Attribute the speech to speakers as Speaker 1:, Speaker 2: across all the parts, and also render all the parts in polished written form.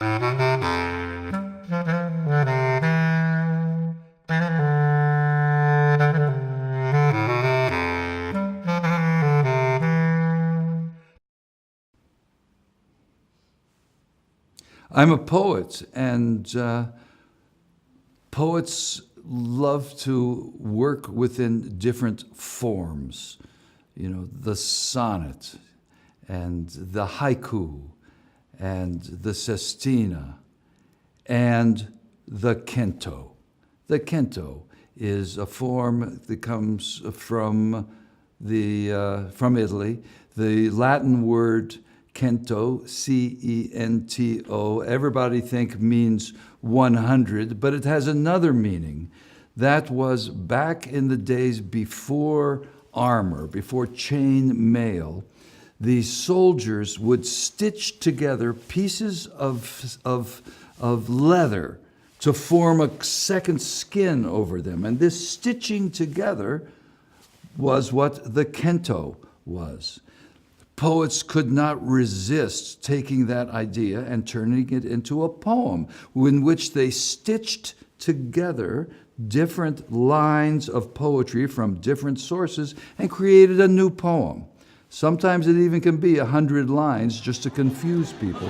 Speaker 1: I'm a poet, and poets love to work within different forms. You know, the sonnet, and the haiku, and the sestina, and the canto. The canto is a form that comes from Italy. The Latin word cento, C-E-N-T-O, everybody think means 100, but it has another meaning. That was back in the days before armor, before chain mail. The soldiers would stitch together pieces of leather to form a second skin over them. And this stitching together was what the cento was. Poets could not resist taking that idea and turning it into a poem in which they stitched together different lines of poetry from different sources and created a new poem. Sometimes it even can be 100 lines just to confuse people.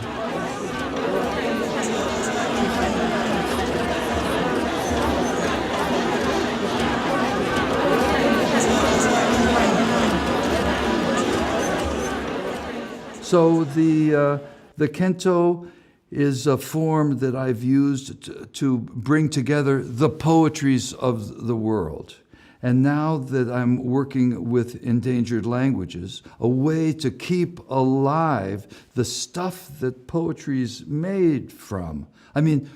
Speaker 1: So the canto is a form that I've used to bring together the poetries of the world. And now that I'm working with endangered languages, a way to keep alive the stuff that poetry is made from. I mean,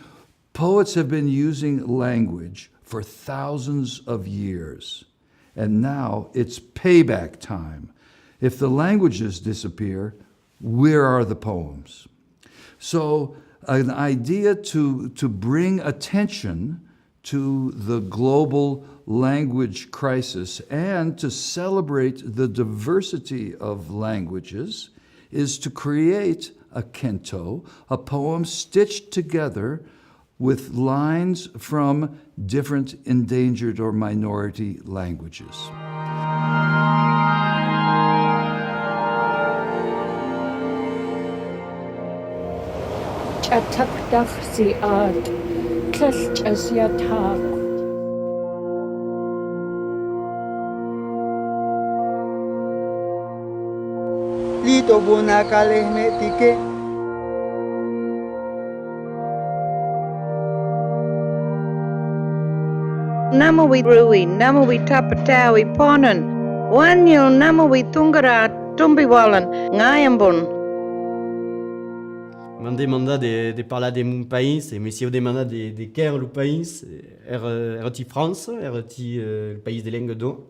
Speaker 1: poets have been using language for thousands of years, and now it's payback time. If the languages disappear, where are the poems? So an idea to bring attention to the global language crisis and to celebrate the diversity of languages is to create a canto, a poem stitched together with lines from different endangered or minority languages.
Speaker 2: Atakdach si ad, tlach as yatak.
Speaker 3: Lito buna kalehmetike.
Speaker 4: Namawi Rui, Namawi Tapatawi Ponan, Wanyil Namawi Tungara Tumbiwalan, Ngayambun.
Speaker 5: Man demanda de parlar de mon país, mais si on demanda de quer o país, ti France, ti il país de lengue do.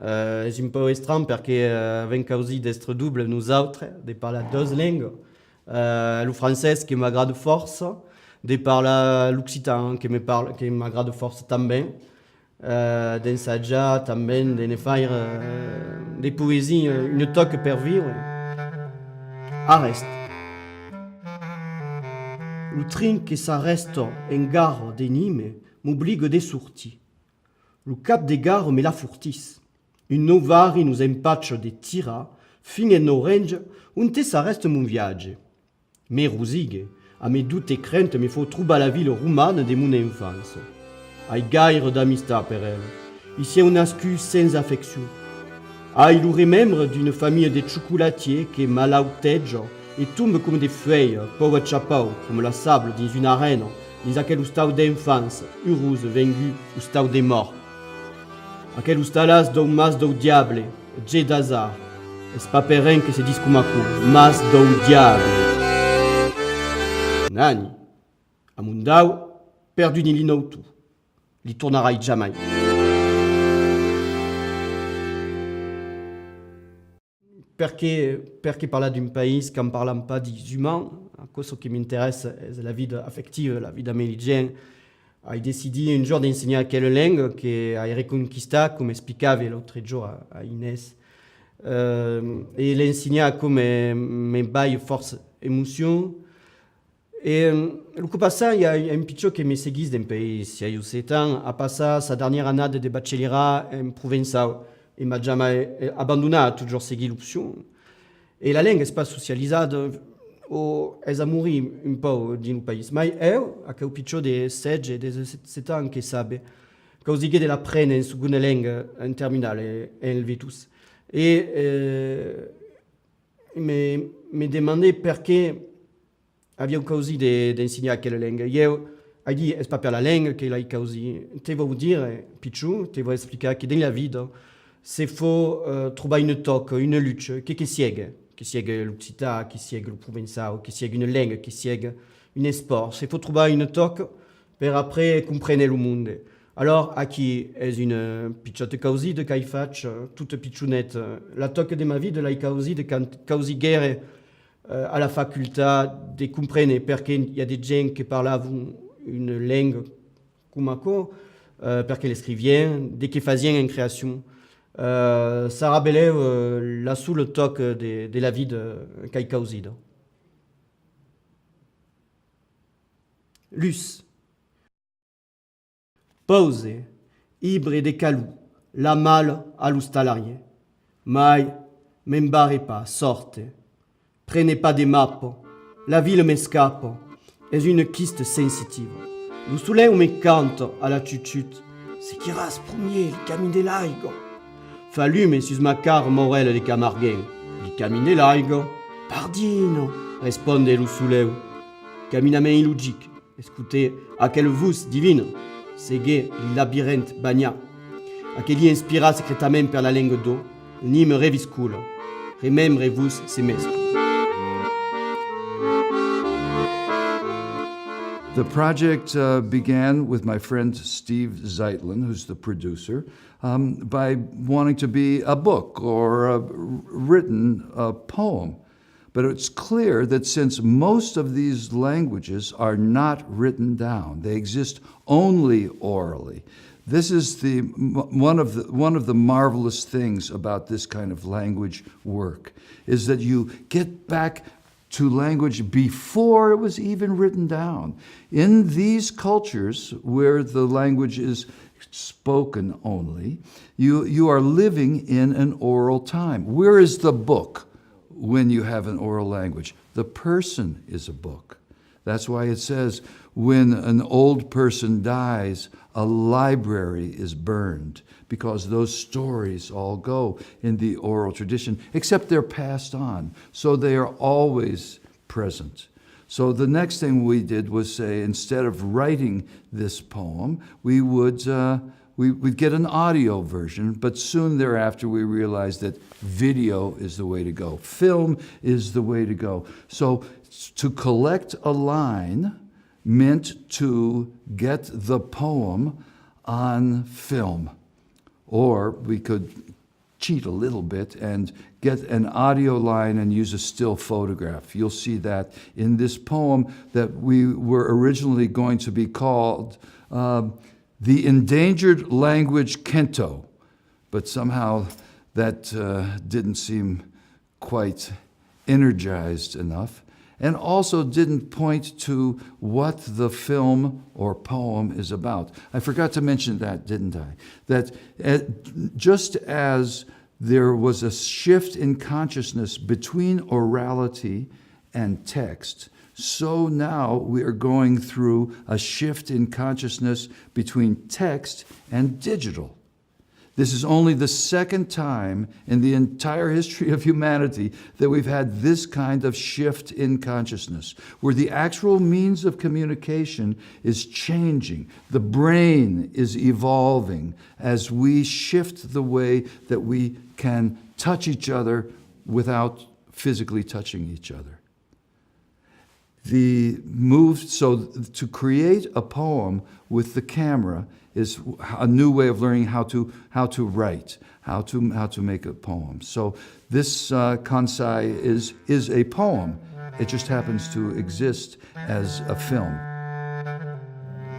Speaker 5: És un peu estranho perché avem causi d'estre double nous autres, de parlar dos lengues. Le français qui m'agrade força, de parlar l'occitan qui m'agrade força também. D'ensaggiar também, de ne faire des poésies, une toque per vivre. Arrête. Le train qui s'arrête en gare de Nîmes m'obligue des sorties. Le cap des gares me la fourtisse. Une novari nous empatche des tiras, fin en orange, on te s'arrête mon viage. Mais rosigue, à mes doutes et craintes, me faut trouver la ville romane de mon enfance. Aïe gaire d'amistad per elle. Ici on excuse sans affection. Aïe le remembre d'une famille de chocolatiers qui malautège et tombe comme des feuilles, pauvre chapeau, comme la sable dans une arène, dans aquel stade d'enfance, heureuse, vaincue, ou stade des morts. Aquel ustalas d'un mas d'un diable, j'ai d'hasard, est pas perrin que se dise comme mas d'un diable. Nani, a mundau, perdu ni l'inautu, li tournerai jamais. Perché parla d'un país qu'en parlant pas des humains, ce qui m'intéresse c'est la vie affective, la vie américaine. J'ai décidé un jour d'enseigner quelle langue que j'ai reconquistée, comme expliquait l'autre jour à Inès. Et l'enseigner comme me baille force émotion. Et le coup passant, il y a un pitcho qui me seguit d'un pays, si il y a 7 ans, a passé sa dernière année de bacheliera en provençal. Et m'a jamais abandonné, a toujours seguit l'option. Et la langue n'est pas socialisée, elle a mouru un peu dans le pays. Mais elle, a un pitcho de 16 et de 17 ans qui sabe, così che la prende in seconda langue in terminale, en Helvetus. Et me demandé perché abbiamo così di insegnare quella lingua. Io ho detto, è pas per la lingua che l'hai così. Ti vuoi dire, Picciu, ti vuoi spiegare che nella vita, se faut trovare un tocco, una luce, che siega l'Occità, che siega il Provençal, che siega una lingua, che siega un sport. Se faut trovare un tocco per après comprendere il mondo. Alors, qui est une piccola causi de che faccio, toute picciunette. La tocca de ma vie de la causi de causi guerre à la facultà de comprendre perché il y a des gens qui parlavano une langue come quoi, perché le scrivien, dès qu'ils faisaient une création. Ça rappelait la sous le toc de la vie de che causi. Lus. Pause, ibre de calou, la malle all'ustalarie. Mai, m'embarrez pas, sorte. Prenez pas des mappes, la ville m'escape, est une quiste sensitive. Le soleil me cante à la chuchute, c'est qui rase premier, le camin de laigo. Fallume sus ma car morel de Camarguin, le camin de laigo. Pardino, responde le soleil. Caminament illogique, écoutez, à quelle voix divine. Seguer il labyrinthe bagna, a che gli inspira secretamente per la lingua d'o, nim revisculo, remembrez-vous semestre.
Speaker 1: The project began with my friend Steve Zeitlin, who's the producer, by wanting to be a book or a written poem. But it's clear that since most of these languages are not written down, they exist only orally. This is one of the marvelous things about this kind of language work, is that you get back to language before it was even written down. In these cultures where the language is spoken only, you are living in an oral time. Where is the book? When you have an oral language, the person is a book. That's why it says, when an old person dies, a library is burned, because those stories all go in the oral tradition, except they're passed on, so they are always present. So the next thing we did was say, instead of writing this poem, we'd get an audio version, but soon thereafter we realized that video is the way to go. Film is the way to go. So to collect a line meant to get the poem on film. Or we could cheat a little bit and get an audio line and use a still photograph. You'll see that in this poem that we were originally going to be called The Endangered Language Kento, but somehow that didn't seem quite energized enough, and also didn't point to what the film or poem is about. I forgot to mention that, didn't I? That just as there was a shift in consciousness between orality and text, so now we are going through a shift in consciousness between text and digital. This is only the second time in the entire history of humanity that we've had this kind of shift in consciousness, where the actual means of communication is changing. The brain is evolving as we shift the way that we can touch each other without physically touching each other. So to create a poem with the camera is a new way of learning how to write, how to make a poem. So this Kansai is a poem. It just happens to exist as a film.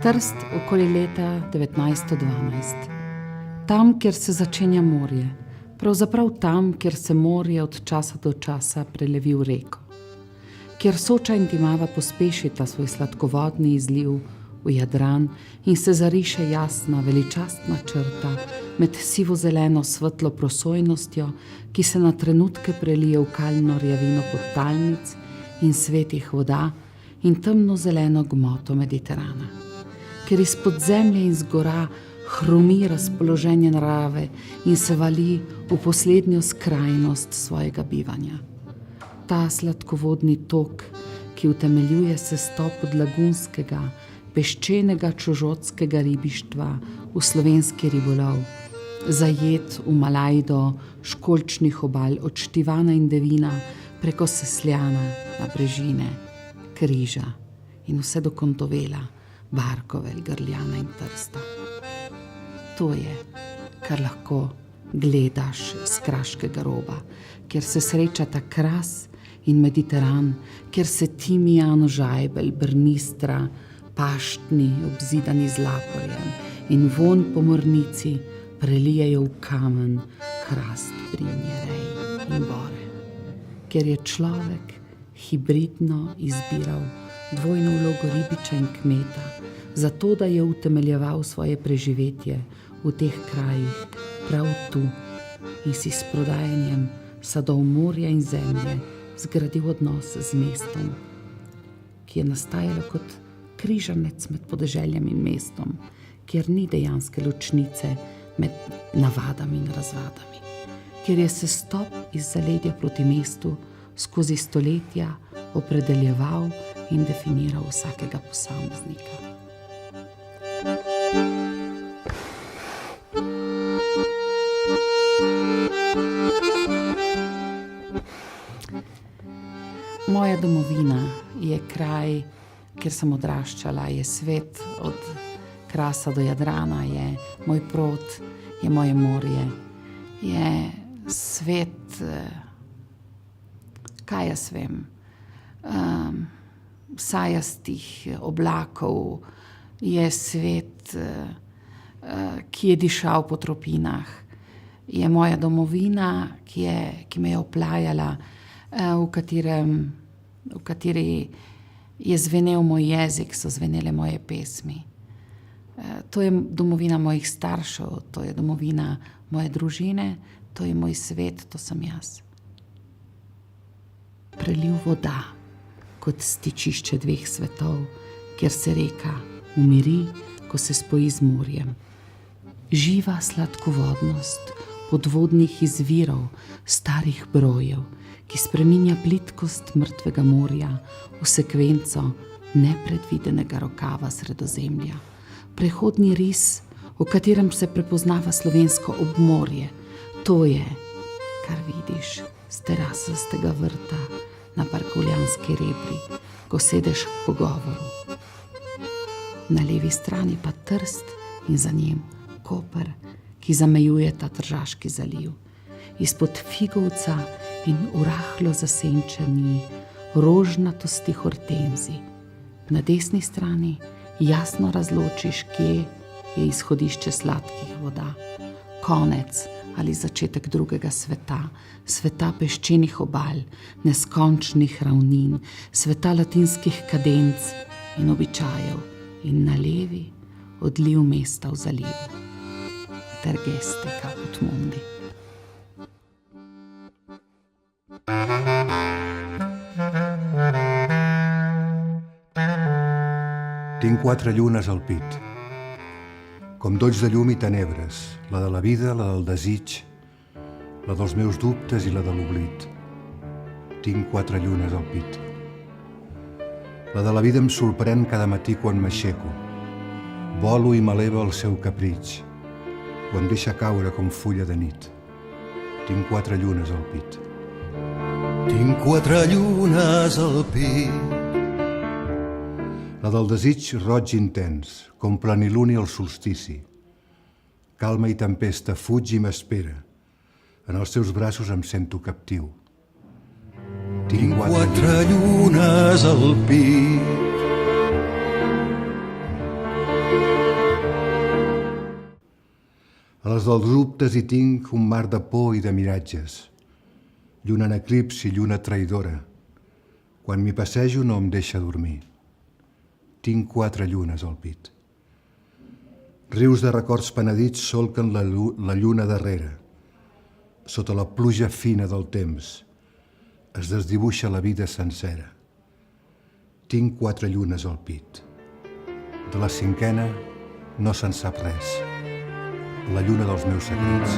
Speaker 6: Trst okoli leta 1912. Tam, kjer se začenja morje. Pravzaprav tam, kjer se morje od časa do časa prelevi v reko. kjer Soča in Timava pospešita svoj sladkovodni izliv v Jadran in se zariše jasna, veličastna črta med sivo-zeleno svetlo prosojnostjo, ki se na trenutke prelije v kalno rjavino podtalnic in svetih voda in temno-zeleno gmoto Mediterana. Ker izpod zemlje in zgora hrumi razpoloženje narave in se vali v poslednjo skrajnost svojega bivanja. Ta sladkovodni tok, ki utemeljuje sestop od lagunskega, peščenega čužotskega ribištva v slovenski ribolov, zajet v Malajdo školjčnih obal od Štivana in Devina preko Sesljana na Brežine, Križa in vse do Kontovela, Barkove, Grljana in Trsta. To je, kar lahko gledaš z kraškega roba, kjer se srečata Kras in Mediteran, kjer se timijan, žajbelj, brnistra, paštni, obzidani z laporjem in vonj po mornici prelijejo v kamen, hrast, brinje, rej in bore. Ker je človek hibridno izbiral dvojno vlogo ribiča in kmeta, zato da je utemeljeval svoje preživetje v teh krajih prav tu in si s prodajanjem sadov morja in zemlje zgradil odnos z mestom, ki je nastajalo kot križanec med podeželjem in mestom, kjer ni dejanske ločnice med navadami in razvadami, kjer je sestop iz zaledja proti mestu skozi stoletja opredeljeval in definiral vsakega posameznika. Moja domovina je kraj, kjer sem odraščala, je svet od Krasa do Jadrana, je moj prot, je moje morje, je svet, kaj jaz vem, sajastih oblakov, je svet, ki je dišal po tropinah, je moja domovina, ki me je oplajala, v kateri je zvenel moj jezik, so zvenele moje pesmi. To je domovina mojih staršev, to je domovina moje družine, to je moj svet, to sem jaz. Preliv voda kot stičišče dveh svetov, kjer se reka umiri, ko se spoji z morjem. Živa sladkovodnost podvodnih izvirov, starih brojev, ki spreminja plitkost mrtvega morja v sekvenco nepredvidenega rokava Sredozemlja. Prehodni ris, v katerem se prepoznava slovensko obmorje. To je, kar vidiš z terasastega vrta na Parkovljanski rebri, ko sedeš v pogovoru. Na levi strani pa Trst in za njim Koper, ki zamejuje ta Tržaški zaliv. Izpod figovca in v rahlo zasenčeni rožnatosti hortenzi. Na desni strani jasno razločiš, kje je izhodišče sladkih voda, konec ali začetek drugega sveta, sveta peščenih obal, neskončnih ravnin, sveta latinskih kadenc in običajev in na levi odliv mesta v zalivu. Tergeste caput mundi.
Speaker 7: Tinc 4 llunes al pit, com dolls de llum i tenebres, la de la vida, la del desig, la dels meus dubtes i la de l'oblit. Tinc 4 llunes al pit. La de la vida em sorprèn cada matí quan m'aixeco. Volo i m'eleva el seu capritx, o em deixa caure com fulla de nit. Tinc 4 llunes al pit. Tinc 4 llunes al pit. La del desig roig intens, com pleniluni al solstici. Calma i tempesta fuig i m'espera. En els seus braços em sento captiu. Tinc 4 llunes al pit. A les dels dubtes hi tinc un mar de por i de miratges. Lluna en eclipsi, lluna traïdora. Quan m'hi passejo no em deixa dormir. Tinc 4 llunes al pit. Rius de records penedits solquen la lluna darrere. Sota la pluja fina del temps es desdibuixa la vida sencera. Tinc 4 llunes al pit. De la 5ª no se'n sap res. La lluna dels meus secrets.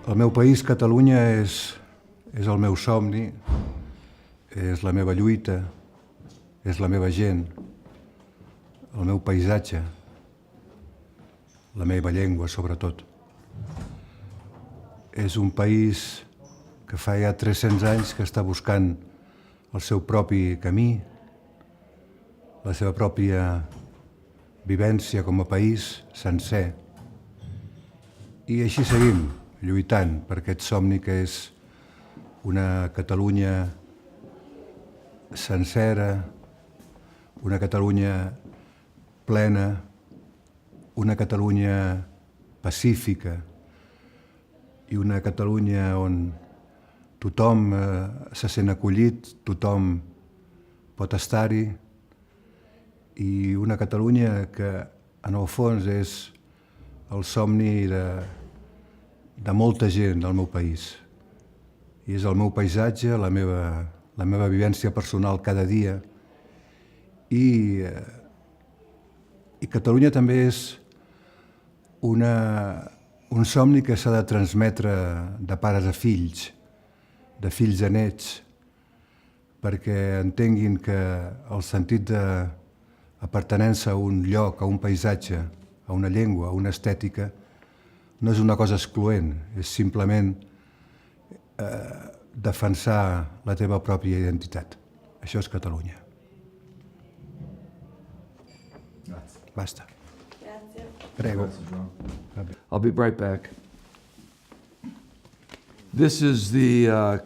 Speaker 7: El meu país, Catalunya, és el meu somni, és la meva lluita, és la meva gent, el meu paisatge, la meva llengua, sobretot. És un país que fa ja 300 anys que està buscant el seu propi camí, la seva pròpia vivència com a país sencer. I així seguim, lluitant per aquest somni que és una Catalunya sencera, una Catalunya plena, una Catalunya pacífica i una Catalunya on tothom se sent acollit, tothom pot estar-hi, i una Catalunya que en el fons és el somni de molta gent del meu país. I és el meu paisatge, la meva vivència personal cada dia. I Catalunya també és un somni que s'ha de transmetre de pares a fills, de fills a nets, perquè entenguin que el sentit d'apartenença a un lloc, a un paisatge, a una llengua, a una estètica, no és una cosa excloent, és simplement defensar la teva pròpia identitat. Això és Catalunya. Basta. Prego.
Speaker 1: I'll be right back. This is the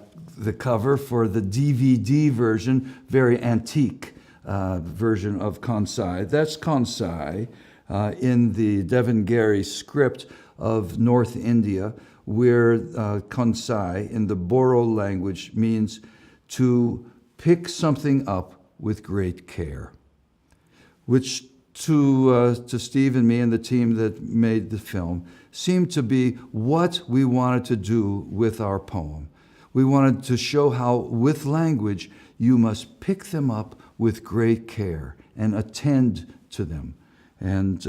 Speaker 1: cover for the DVD version, very antique version of Kansai. That's Kansai in the Devangari script of North India, where Kansai in the Boro language means to pick something up with great care, which to Steve and me and the team that made the film seemed to be what we wanted to do with our poem. We wanted to show how with language you must pick them up with great care and attend to them. And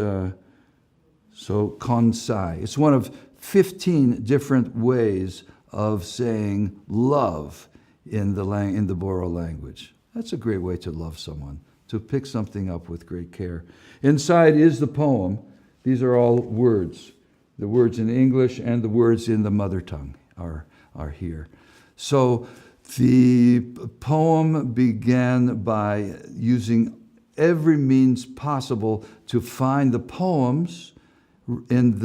Speaker 1: so Kansai, it's one of 15 different ways of saying love in the Boro language. That's a great way to love someone, to pick something up with great care. Inside is the poem. These are all words. The words in English and the words in the mother tongue are here. So the poem began by using every means possible to find the poems in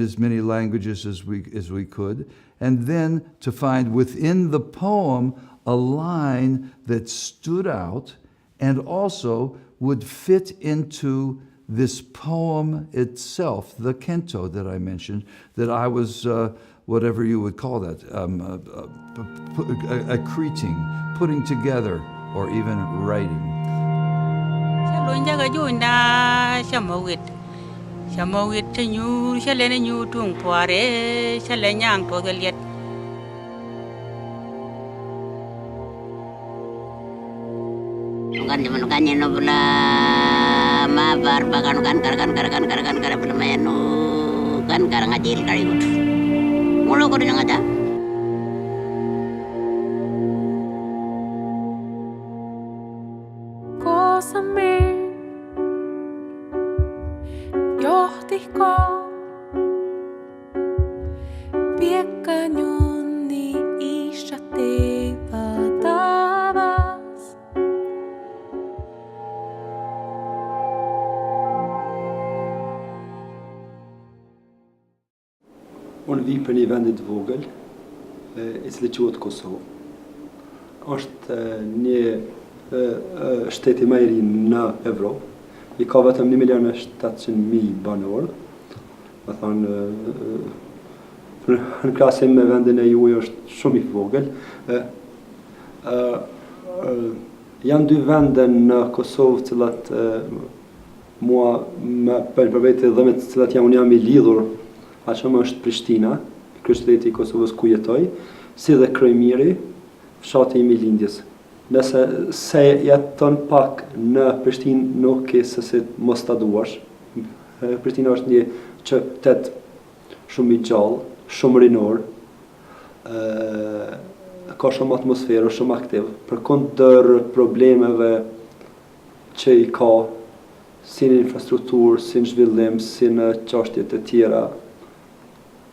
Speaker 1: as many languages as we could, and then to find within the poem a line that stood out and also would fit into this poem itself, the kento that I mentioned, that I was, whatever you would call that, accreting, putting together, or even writing.
Speaker 8: Kan no bula ma bar bagan kan pelmayanu kan karang ajil kali gut mulo ko dinang ada
Speaker 2: Koosamme johtiko piekkanjunni isha teva tavas
Speaker 9: Unë vi për një vendit vogël, i cili quhet Kosovë. Është një shteti më i ri në Evropë. I ka vetëm 1.700.000 banorë më thonë, në krahasim me vendin e juaj është shumë i vogël. Janë dy vende në Kosovë cilat mua me për vete dhe me cilat unë jam i lidhur, aqëm është Prishtina, kryeqyteti i Kosovës ku jetoj, si dhe Krejmiri, fshati im i lindjes. Nëse se jeton pak në Prishtinë nuk e se si mos ta duash. Prishtina është një qytet shumë i gjallë, shumë rinor, ka shumë atmosferë, shumë aktiv, përkundër problemeve që i ka si në infrastrukturë, si në zhvillim, si në çështjet e tjera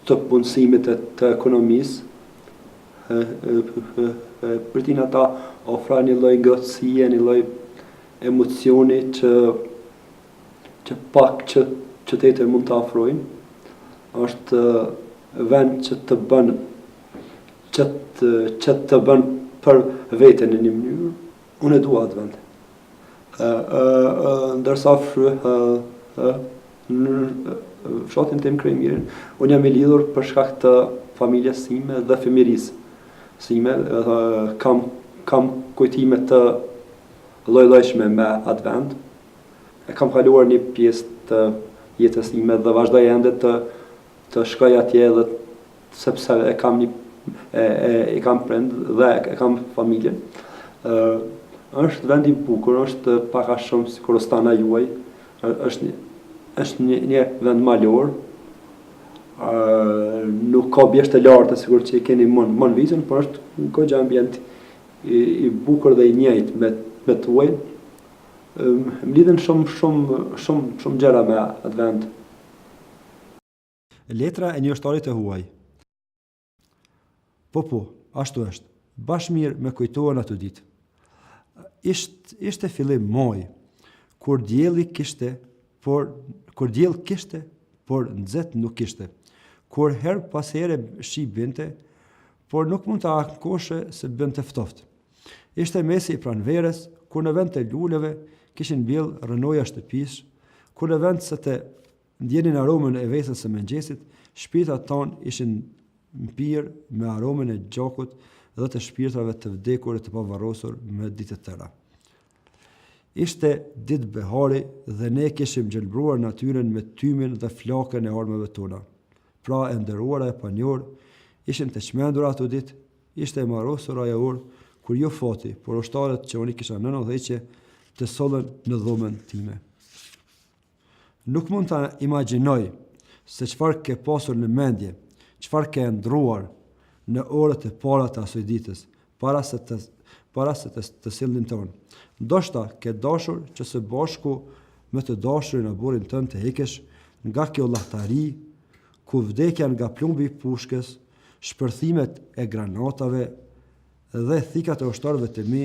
Speaker 9: të punësimit të ekonomisë. Prishtina ta ofra një lloj ngrohtësie, një lloj emocioni që pak që qytetet mund të ofrojnë. Është vend që të bën që të bën për veten në një mënyrë. Unë e dua atë vend. Ndërsa në fshatin tim Krejmirin, unë jam i lidhur për shkak të familjes sime dhe fëmirisë sime. Kam kujtime të lloj-llojshme me atë vend. E kam kaluar një pjesë të jetës sime dhe vazhdoj ende të shkoj atje edhe sepse e kam prind dhe e kam familjen. Është vend i bukur, është pak a shumë sikur Ostana juaj, është një vend malor. Nuk ka bjesht e lartë sikur që i keni mon vizën, por është goxha ambient i bukur dhe i njëjtë me tuaj. Më lidhen shumë gjëra me atë vend.
Speaker 10: Letra e njështarit e huaj. Po, ashtu është. Bash mirë me kujtohen atë ditë. Ishte fillim maj, kur dielli kishte, por nxehtë nuk kishte. Kur her pas here shi binte, por nuk mund të ankoshe se bënte ftoft. Ishte mesi i pranverës, kur në vend të luleve kishin mbjell rënoja shtëpis, kur në vend se të ndjenin aromën e vesës së mëngjesit, shpirtat tonë ishin mpirë me aromën e gjakut dhe të shpirtrave të vdekur e të pavarrosur me ditët tëra. Ishte ditë behari dhe ne kishim gjelbruar natyrën me tymin dhe flakën e armëve tona. Pra e nderuara e panjor, ishin të çmendur ato ditë, ishte e marrosur ajo orë, kur jo fati, por ushtarët që unë kisha në udhëheqje të sollën në dhomën time. Nuk mund ta imagjinoj se çfarë ke pasur në mendje, çfarë ke ndruar në orët e para të asoj ditës, para se të sillnin tonë. Ndoshta ke dashur që së bashku me të dashurin e burrin tënd të hekesh nga kjo llahtari, ku vdekja nga plumbi i pushkës, shpërthimet e granatave dhe thikat e ushtarëve të mi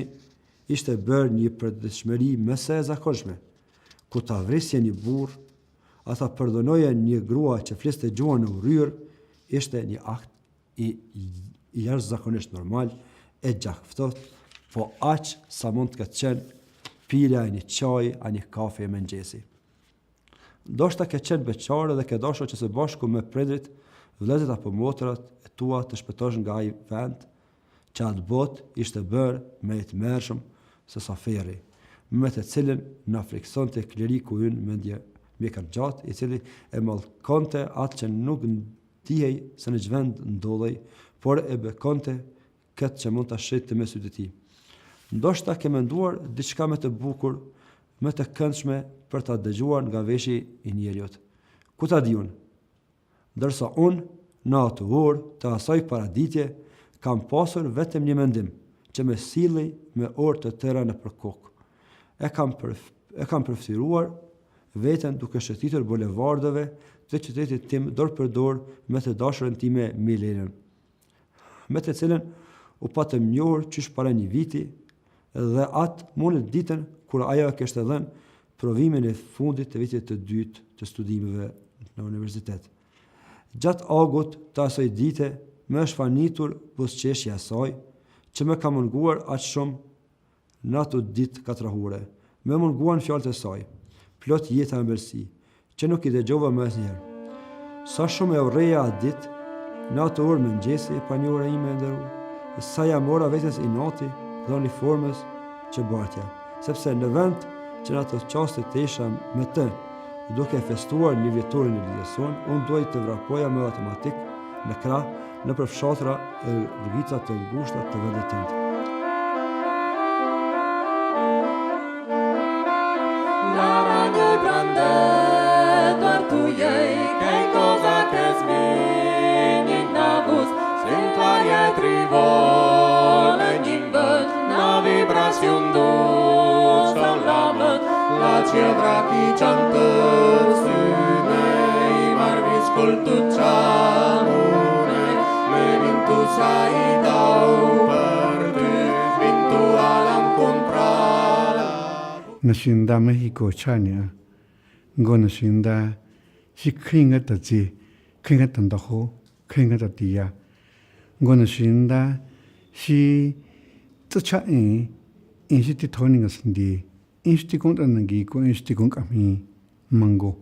Speaker 10: ishte bërë një përditshmëri më së zakonshme, ku ta vrisje një burr, ata përdonoje një grua që fliste gjuhën në urryr, ishte një akt i jashtëzakonisht normal, e gjakftoft, po aq sa mund të ketë qenë pirja e një çaji a një kafe e mëngjesi. Ndoshta ke qenë beqare dhe ke dashur që së bashku me prindrit, vëllezërit apo motrat e tua të shpëtosh nga ai vend që atë botë ishte bërë me të mërshëm se Sofia, me të cilin na friksonte kleriku ynë mendje mjekër gjatë, i cili e mallkonte atë që nuk ndihej se në ç'vend ndodhej, por e bekonte këtë që mund ta shitë me sytë e tij. Ndoshta ke menduar diçka më të bukur, më të këndshme për ta dëgjuar nga veshi i njeriut. Ku ta di unë? Ndërsa unë, në atë orë të asaj paraditje, kam pasur vetëm një mendim, që me silli me orë të tëra në përkok. E kam përftiruar veten duke shëtitur bulevardeve të qytetit tim dorë për dorë me të dashurin time Elenën, me të cilën u patëm njohur qysh para një viti dhe atë mundet ditën kur ajo kishte dhënë provimin e fundit të vitit të dytë të studimeve në universitet. Gjatë agut të asaj dite më është fanitur buzëqeshja e saj, që më ka munguar aq shumë në ato ditë katrahore. Më munguan fjalët e saj, plot jeta e ëmbëlsi, që nuk i dëgjova më asnjëherë. Sa shumë e urreja atë ditë, në atë orë mëngjesi e pranjore ime e nderuar, e sa ja mora vetes i nati dhe uniformës që bartja, sepse në vend që në atë qaste të isha me të, duke festuar një vjetorin e lidhjes sonë, unë duaj të vrapoja me matematik në krah në përfshatra e rrugëca të ngushta të vendit tënd.
Speaker 11: Lara një brande, doar tu ei, che cosa che svegli in navus, sent'aria trivole n'imbet, na vibrazion dulce l'amet, la cevra chi ciantăr syme, i marvi scoltucciamune, me vintu sai dau per tu, vintu alam comprala.
Speaker 12: Nasinda Mexico chania, go nasinda si kringa tatsi, kringa tandaho, kringa tatia, go nasinda si tsacha in si titoning asindi, in si tikong tanangi ko in si tikong kami mango,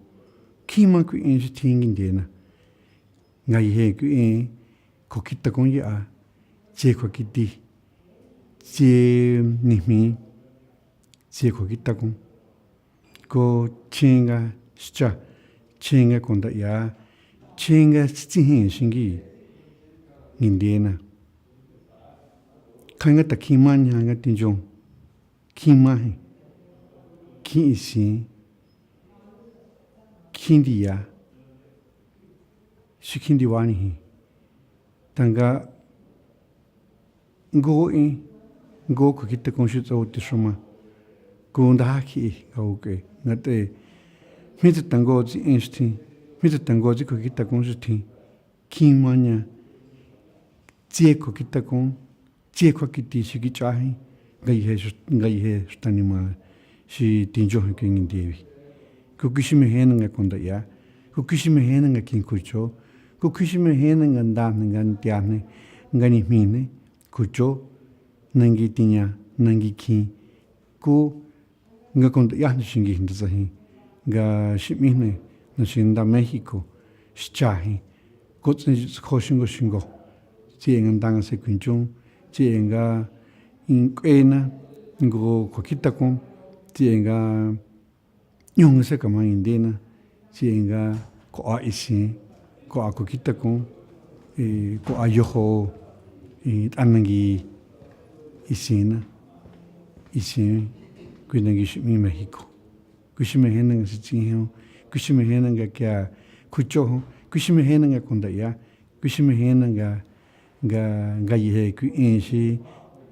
Speaker 12: kima ku in si tingin dena, ngai he ku in ko kita kong ya, je ko kiti, je nihmi. Sieko kita ko chinga scha chinga konda ya chinga tsihin shingi indena kanga ta kimanya nga tinjong kimahi kisi kindia shikindi wani tanga go ko kita konshitsa utisuma Kunda haki gauke ngate mita tangozi insti mita tangozi ko kita konsti kimanya tieko kita kon tieko kiti sigi chahi gai he stanima si tinjo ke ngindevi ko kishime hena nga konda ya ko kishime hena nga kinkucho ko kishime hena nga ndane nga ntiane ngani mine kucho nangi tinya nangi ki ko nga konda yahni shingi hindazahi nga shimihne na shinda Mexico shahi kotsen shingo tienga ndanga se kunchung tienga inquena ngo kokita kon tienga nyong se kama indena tienga ko a isi ko a kokita kon ko a yoho anangi isina isi kuinangi shimi Mexico kushime henanga sitsinho kushime henanga kya kucho kushime henanga kondaya kushime henanga ga yehe ku enshi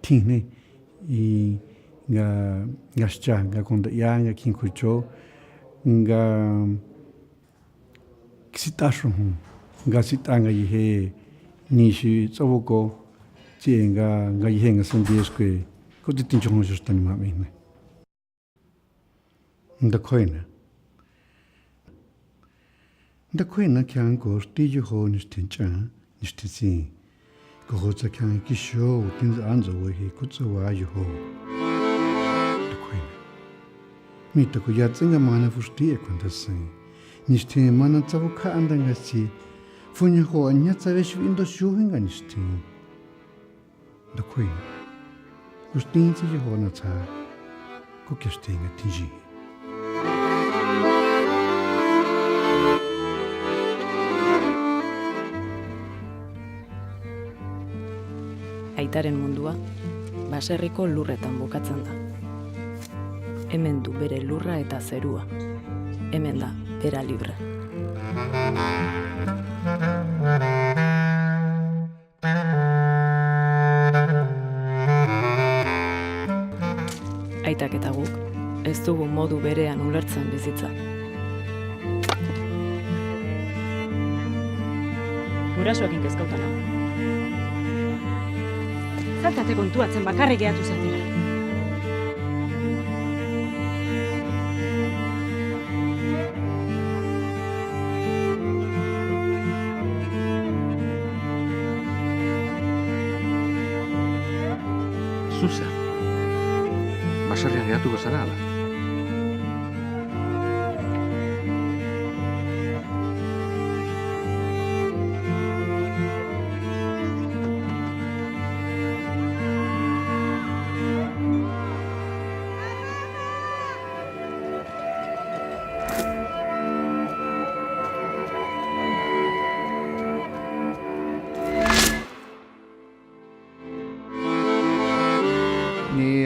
Speaker 12: tine i ga scha ga kondaya ga kinkucho ga ksitashu ga sitanga yehe nishi tsawoko tienga ga yehe nga sandieskwe ko ditinchong justani mamine Ndakoina kyan ko stijo ho nistincha nistisi ko hotsa kyan kisho tinza anzo wehi kutsa wa yo ho Ndakoina mita ko yatsinga mana fusti ekwandase nistin mana tsavuka andangasi funya ho anya tsaveshu indo shuhinga nistin Ndakoina kustinzi ho na tsa ko kyastinga tinji
Speaker 13: Aitaren mundua, baserriko lurretan bukatzen da. Hemen du bere lurra eta zerua. Hemen da, bera libre. Aitak eta guk, ez dugu modu berean ulertzen bizitza.
Speaker 14: Gurasoekin kezkautana. Zaltate kontuatzen bakarrik gehatu zatela.
Speaker 15: Zuza, baserria gehatu bezala ala.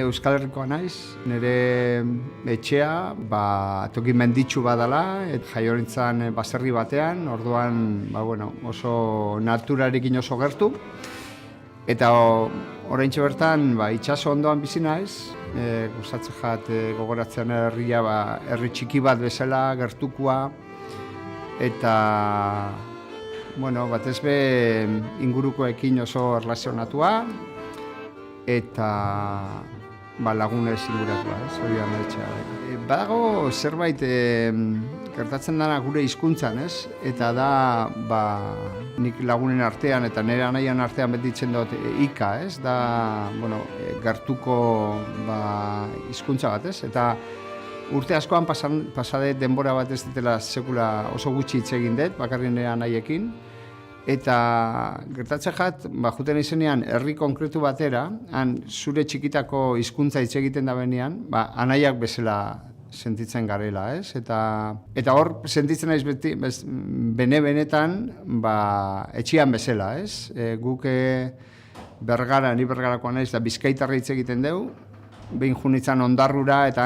Speaker 16: Euskal Herrikoa naiz, nire etxea toki menditsu badala, jaiorintzan baserri batean, orduan oso naturarekin oso gertu. Eta oraintxe bertan itsaso ondoan bizi naiz, gustatzen jat gogoratzen herria herri txiki bat bezala gertukoa, eta batez be ingurukoekin oso erlazionatua, eta lagunez inguratua, hori da etxea. Badago zerbait gertatzen dena gure hizkuntzan, eta da nik lagunen artean eta nire anaian artean betitzen dut ika, da gertuko hizkuntza bat, eta urte askoan pasade denbora bat ez dutela sekula oso gutxi hitz egin dut, bakarrik nire anaiekin, eta gertatzen jat, juten izenean herri konkretu batera, zure txikitako hizkuntza hitz egiten da benean, anaiak bezala sentitzen garela, eta hor sentitzen naiz beti, benetan, etxian bezala, guk ni Bergarakoa naiz, da Bizkaitarra hitz egiten dugu, behin junitzen Ondarrura, eta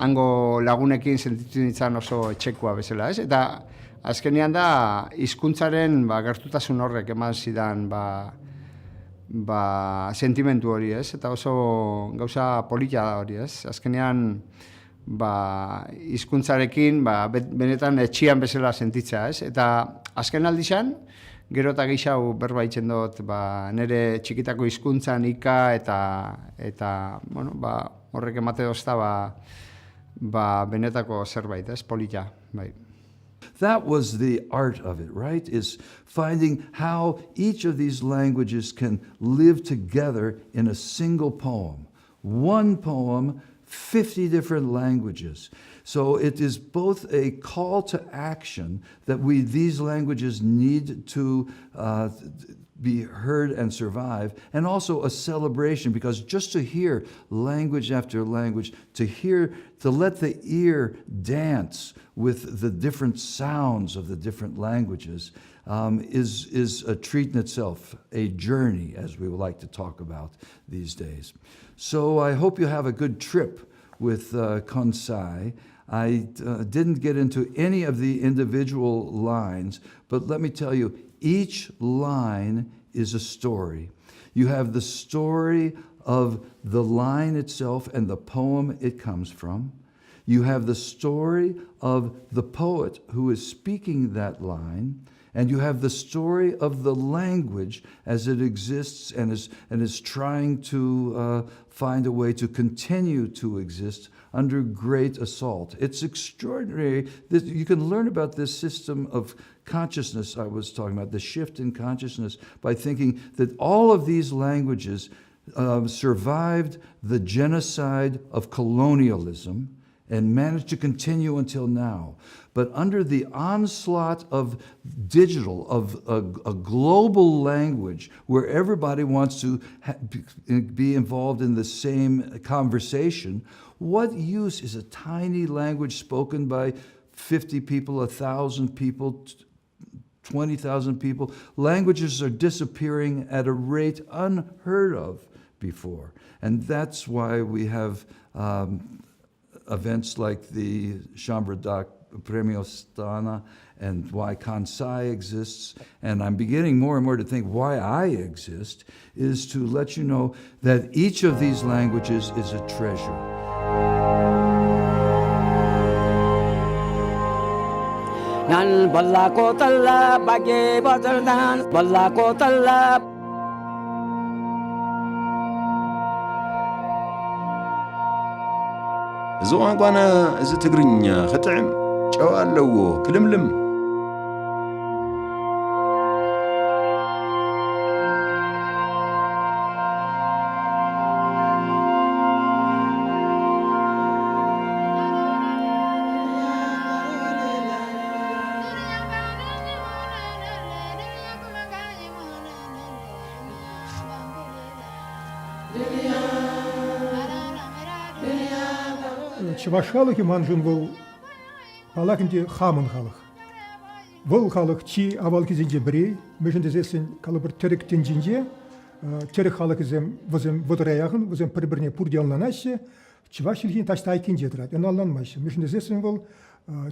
Speaker 16: hango lagunekin sentitzen nintzen oso etxekoa bezala, eta azkenean da, hizkuntzaren gertutasun horrek eman zidan sentimentu hori, eta oso gauza polita da hori, azkenean hizkuntzarekin benetan etxian bezala sentitza, eta azken aldizan, gero eta gehiago berba itzen dut nire txikitako hizkuntzan ika, eta horrek emate dozta benetako zerbait, polita, bai.
Speaker 1: That was the art of it, right? Is finding how each of these languages can live together in a single poem. One poem, 50 different languages. So it is both a call to action that these languages need to be heard and survive, and also a celebration, because just to hear language after language, to let the ear dance with the different sounds of the different languages is a treat in itself, a journey, as we would like to talk about these days. So I hope you have a good trip with Kansai. I didn't get into any of the individual lines, but let me tell you, each line is a story. You have the story of the line itself and the poem it comes from. You have the story of the poet who is speaking that line, and you have the story of the language as it exists and is trying to find a way to continue to exist under great assault. It's extraordinary that you can learn about this system of consciousness I was talking about, the shift in consciousness, by thinking that all of these languages survived the genocide of colonialism and managed to continue until now. But under the onslaught of digital, of a global language where everybody wants to be involved in the same conversation, what use is a tiny language spoken by 50 people, 1,000 people, 20,000 people? Languages are disappearing at a rate unheard of before. And that's why we have events like the Premio Ostana, and why Kansai exists. And I'm beginning more and more to think why I exist is to let you know that each of these languages is a treasure.
Speaker 17: Nan balla ko talla bage bazardan balla ko talla
Speaker 18: زوان قانا إذا تقرنيا ختعم جوال لو كلملم
Speaker 19: Чувашхалық манжын бұл балакынде хамын халық. Бұл халық чи авал кезінде бірей, мүшінде зесін калы бір түріктен жинже, керек халық өзем водыраяғын, өзем бір-біріне пұрделнанайшы, чыва шілген таштай кенжетірат, ен алланмайшы. Мешінде зесін бұл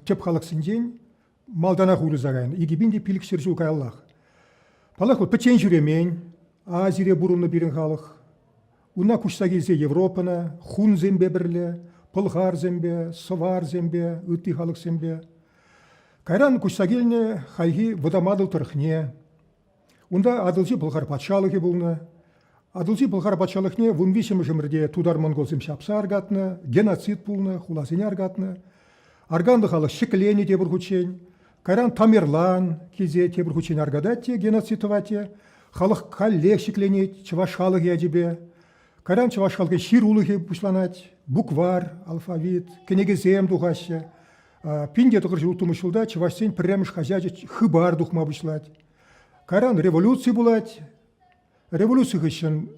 Speaker 19: теп халық сінден малдана хуры зағайын, егебінде пилік шыржу кайлақ. Палақ ол пәтен жүремен, Азире бұрынны бірін халық, уна күшса келсе Европаны, хун зембе бірлі, пылғар зембе, совар зембе, үтті халық зембе. Кайран күшса келіне хайхи водамадыл тұрықне, Унда адылжи бұлғар патшалығы болны. Адылжи бұлғар патшалықне вунвишімі жымырде тудар монголзым шапса аргатны, геноцид болны, хуласыне аргатны. Арганды халық шекілені тебір хүчен, кайран тамерлан кезе тебір хүчен аргадатте, геноцидовате, халық каллег шекленет, чываш халық ядебе. Кайран чываш халқы шир улығы бұшланат, буквар, алфавит, кенегезем дұғашы. Пинде тұқыр жылтымышылда чывашсен пірреміш хажажы хыбар дұқма бұшлат. Кайран революция булат, революция үшін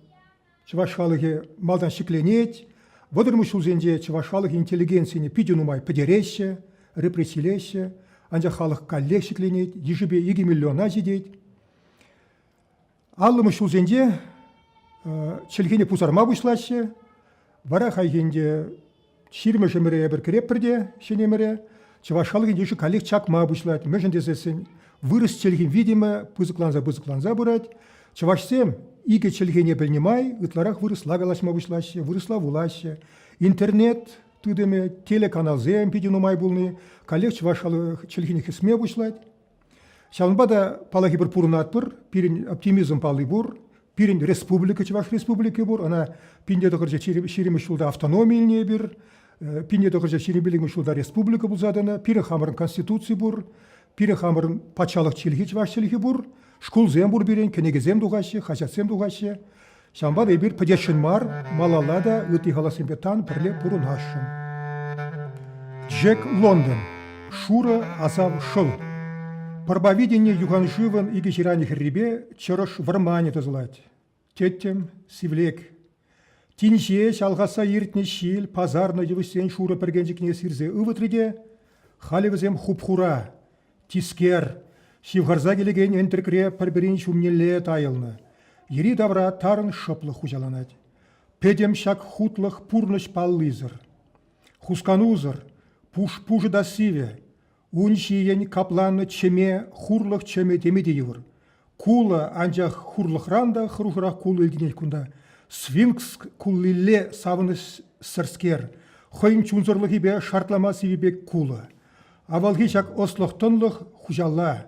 Speaker 19: чываш халығы малдан шекленет, водырмышыл зенде чываш халығы интеллигенцияны пиденумай падереше, репрессилеше, анжа халық каллег шекленет, ежебе 2 миллиона жедет. Аллымышыл зенде челгене пузарма бұшлашы, вара хайгенде ширмы жеміре бір кереп бірде, шенеміре, чываш халығы еші каллег чакма бұшлат, мәжін дезесін, вырыс челген видимо, пызыкланза бұрат. Чывашсем, иге челгене білнемай, ытларах вырыс лагалашма бұшлашы, вырысла вулашы. Интернет, тудеме, телеканалзем пиденумай бұлны, калег чывашалы челгене хесме бұшлат. Шалынбада палаги бір пұрынат бұр, пирин оптимизм палы бұр, пирин республика, чываш республика бұр, ана пинде доғыржа шеремі шулда автономияльне бір, пинде доғыржа шерембілігімі шулда республика бұл задана, пирин хамырын конституция бұр, Пирин хамырын патшалық челхи чываш челхи бұр, шкулзем бұр берен, кенегезем дұғашы, хажатсем дұғашы. Шамбада ебір падешін мар, малалада үті халасым бетан пірле бұрын ашын. Джек Лондон, Шура азав шыл. Парбавиденне юган живын иге жираних рибе чырыш вармане тызылать. Теттем сивлек. Тинже шалғаса ертіне шил, пазарны евісен шура піргенжікіне сирзе ұвытриде, халивізем хупхура. Тискер, шивғарза келеген энтіркіре пірбірін шумнеле тайылны. Ері давра тарын шыплық хужаланад. Педем шак хутлық пурныш паллызыр. Хусканузыр, пуш-пужы да сиве. Уншиен капланны чеме, хурлық чеме демеде евір. Кула анжақ хурлық ранда хрухырақ кул үлденел күнда. Свинкс куллиле савыныш сырскер. Хойн чунзырлық ебе шартлама сивебек кула. Авалги шак ослықтынлық хужалла.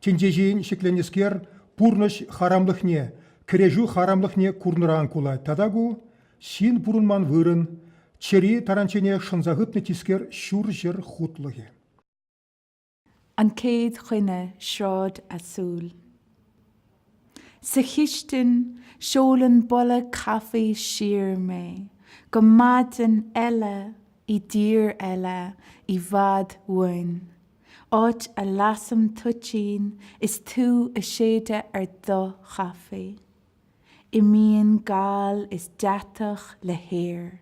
Speaker 19: Тенжежейін шекленескер пурныш харамлықне, кережу харамлықне курныран кула. Тадагу син бұрынман вырын, чери таранчене шынзағытны тискер шур жер хутлығы.
Speaker 20: An céad chuine sráid asúl. Sa chiistin seolann bolla café siar mé, go maidin eile I dír eile I bhad uain. Áit a lasam tuchin is tú a séide do café. I míon gáil is deatach le héir,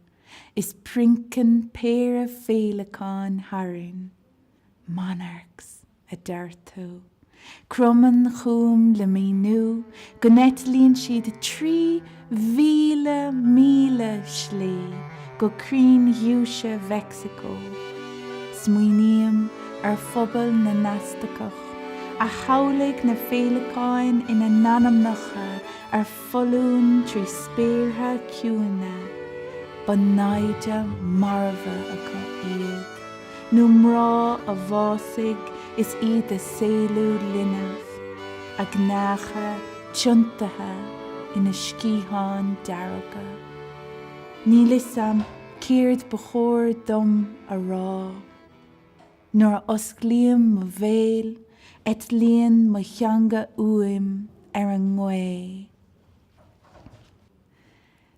Speaker 20: is princan péra félacáin harin. Monarchs a deirtú. Crumman chum le mínú, go netlíonn siad 3 míle slí, go crín hiúse Mexico. Smuoiníam phobal na nastacach, a hawlig na félacáin ina nanamnacha folún trí spéirtha ciúna, ba naide marva acu iad. Nú mrá a bhásig is iad a saolú linneamh, a gnácha tiontatha ina scíthán dearacha. Níl sam céard bechóir dom a rá, nor osglíam mo bhéil, et líon mo cheanga uaim an ngwae.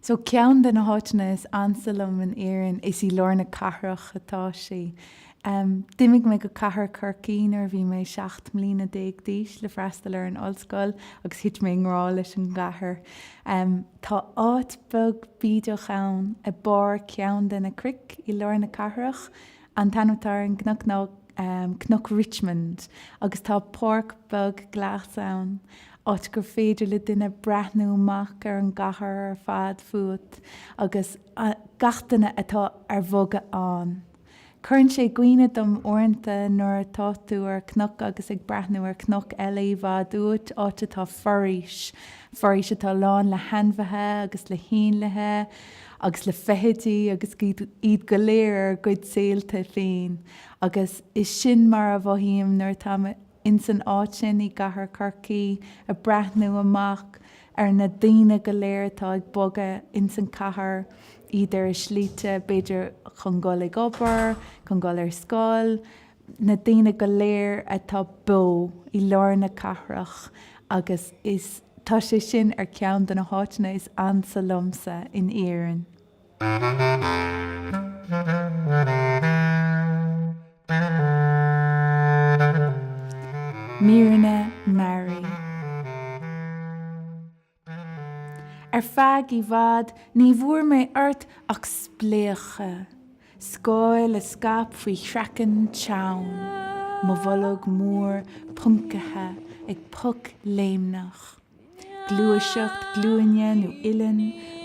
Speaker 20: So ceann den na háitena is ansalam an éireann is I lorna cathrach atá sé. Dimig me go cahar Corcín ar bhí mé 7 mbliana díos le freistal ar an ollscoil agus hit mé ngrá leis an gcathair. Tá áit bug bídeach ann a bar ceann den na cric I lorna cathrach an tanútar an Knock Richmond agus tá pork bug glas ann. áit gur féidir le duine brethnú amach ar an gahar ar fad fuat agus gatainna atá ar bhoga an. Cuireann sé gcuoine dom orintha nuair atá tú ar cnoc agus ag brethnú ar cnoc eile bhá dúit áit atá foréis. Foréis atá lán le hanmhathe agus le hionlathe agus le feithidí agus iad go léir ar gcuid saolta féin. Agus is sin mar a bhíim nuair tá in san áit sin I gahar Corcaí a brethnú amach ar na daoine go léir atá ag boga in san cahar idir slíte beidir chun gáil ag obair, chun gáil ar scáil, na daoine go léir atá bó I leir na cahrach agus is tá sé sin ar ceann den na háitna is ansa lomsa in éireann. Mírna Mary. Ar feadh I bhfad ní bhuair mé ort ach spléocha, scáil a scap faoi shreacan teann, mo bholog mór puncathe ag puc léimnach. Gluaiseacht gluaine nó ilan,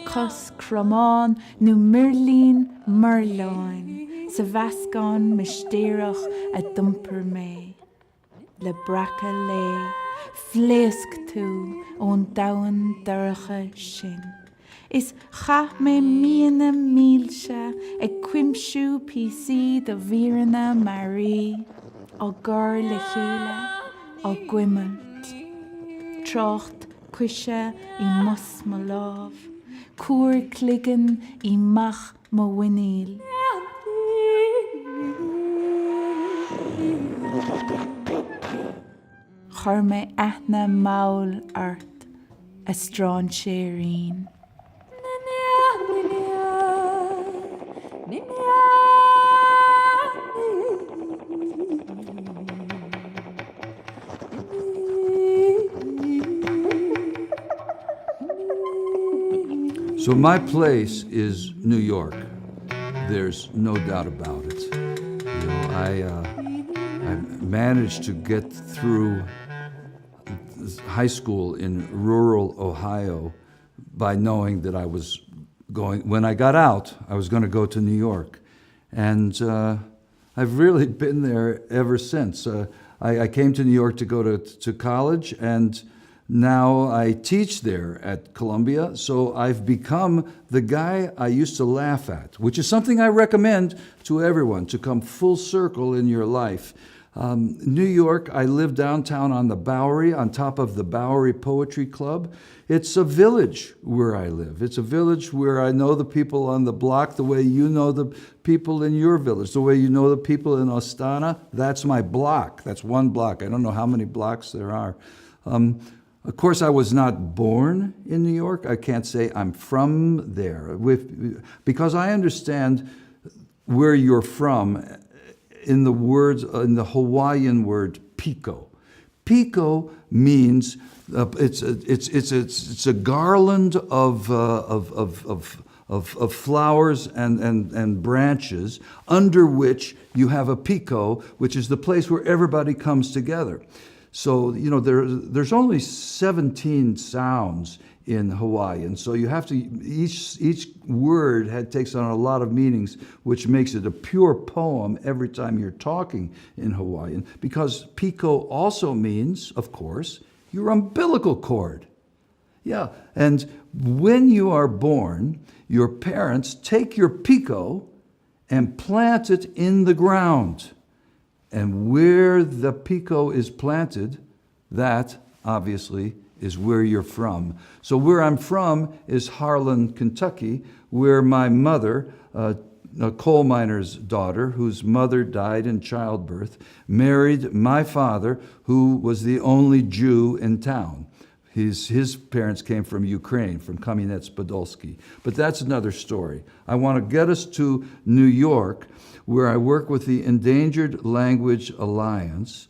Speaker 20: cos cromán nó mirlín mirláin, sa bhascán mistéireach a dumpar mé. Le bracha lé, phléasc tú ón dahan daracha sin. Is cha mé míana mílse ag cuimsiú PC do Mírna Mary, á gur le chéile, á gcuimint. Trocht cuise I mus mo láb, cuair cligan I mach mo winníl. Chur mé aithne maul art a strán séirín.
Speaker 1: So my place is New York. There's no doubt about it. You know, I managed to get through high school in rural Ohio by knowing that I was going, when I got out, I was going to go to New York. And I've really been there ever since. I came to New York to go to college, and now I teach there at Columbia, so I've become the guy I used to laugh at, which is something I recommend to everyone, to come full circle in your life. New York, I live downtown on the Bowery, on top of the Bowery Poetry Club. It's a village where I live. It's a village where I know the people on the block the way you know the people in your village, the way you know the people in Ostana. That's my block. That's one block. I don't know how many blocks there are. Of course, I was not born in New York. I can't say I'm from there. Because I understand where you're from in the words, in the Hawaiian word piko. Piko means it's a garland of flowers and branches under which you have a piko, which is the place where everybody comes together. So, you know, there's only 17 sounds in Hawaiian, so you have to, each word takes on a lot of meanings, which makes it a pure poem every time you're talking in Hawaiian, because piko also means, of course, your umbilical cord. Yeah, and when you are born, your parents take your piko and plant it in the ground. And where the piko is planted, that obviously is where you're from. So where I'm from is Harlan, Kentucky, where my mother, a coal miner's daughter, whose mother died in childbirth, married my father, who was the only Jew in town. His parents came from Ukraine, from Kamenets-Podolsky. But that's another story. I want to get us to New York, where I work with the Endangered Language Alliance,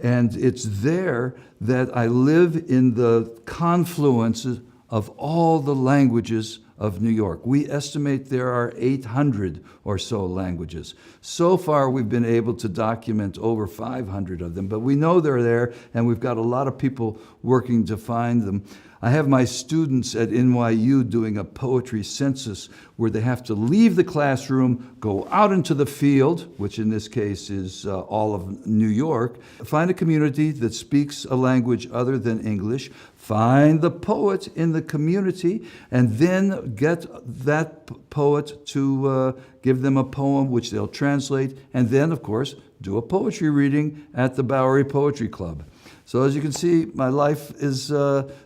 Speaker 1: and it's there that I live in the confluence of all the languages of New York. We estimate there are 800 or so languages. So far, we've been able to document over 500 of them, but we know they're there, and we've got a lot of people working to find them. I have my students at NYU doing a poetry census where they have to leave the classroom, go out into the field, which in this case is all of New York, find a community that speaks a language other than English, find the poet in the community, and then get that poet to give them a poem which they'll translate, and then, of course, do a poetry reading at the Bowery Poetry Club. So as you can see, my life is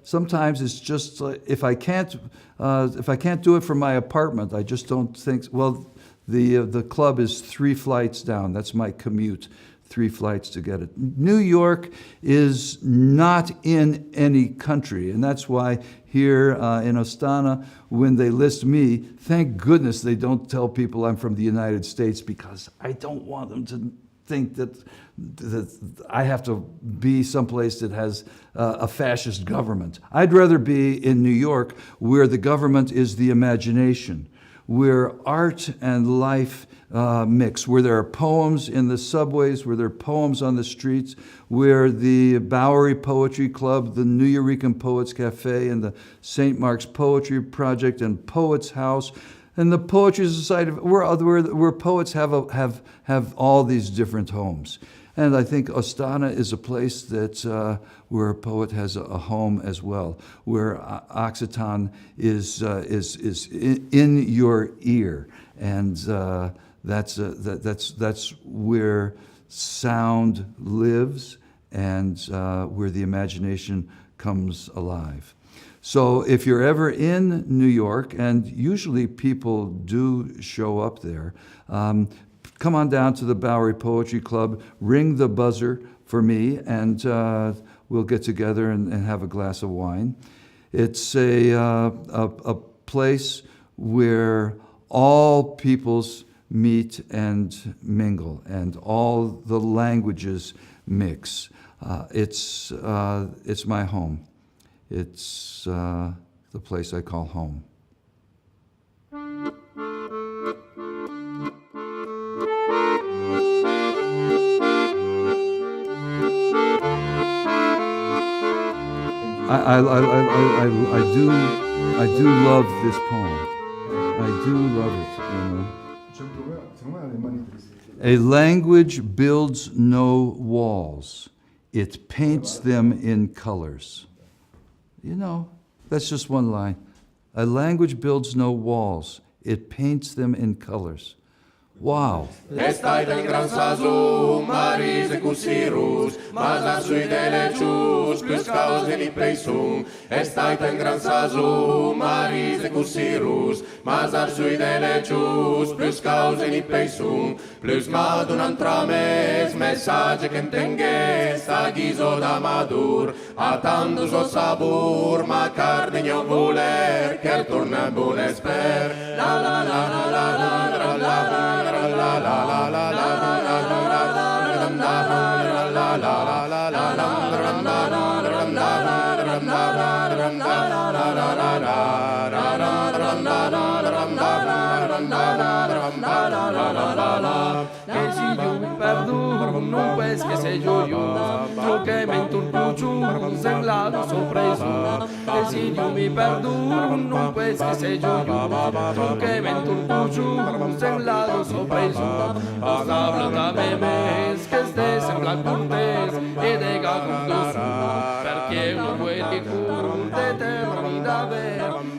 Speaker 1: sometimes it's just if I can't do it from my apartment, I just don't think. Well, the club is 3 flights down. That's my commute, 3 flights to get it. New York is not in any country, and that's why here in Ostana, when they list me, thank goodness they don't tell people I'm from the United States, because I don't want them to think that I have to be someplace that has a fascist government. I'd rather be in New York, where the government is the imagination, where art and life mix, where there are poems in the subways, where there are poems on the streets, where the Bowery Poetry Club, the Nuyorican Poets Cafe, and the St. Mark's Poetry Project and Poets House, and the Poetry Society, where poets have all these different homes. And I think Ostana is a place that where a poet has a home as well, where Occitan is in your ear, and that's where sound lives, and where the imagination comes alive. So if you're ever in New York, and usually people do show up there, come on down to the Bowery Poetry Club, ring the buzzer for me, and we'll get together and have a glass of wine. It's a place where all peoples meet and mingle, and all the languages mix. It's my home. It's the place I call home. I do love this poem. I do love it, you know. A language builds no walls. It paints them in colors. You know, that's just one line. A language builds no walls. It paints them in colors. Wow.
Speaker 11: Estai del gran sazu, maris e cusirus, mas sui dele chus, plus caus in preisum. Estai del gran sazu, maris e cusirus, mas sui dele chus, plus caus in preisum. Plus madunan trames, messaggi che tenges, a ghiso da madur, attendus o sabur, ma carne non voler, che torna buon esper. La la la la la la la la. Non puoi che sei gioioso, tu che mento un pucciù, senglato sorpreso. E se io mi perdo, non puoi che sei gioioso, tu che mento un pucciù, senglato sorpreso. Ostable da memes, che stai sembra contes, e dega con tu, perché non vuoi che tu te termini davvero.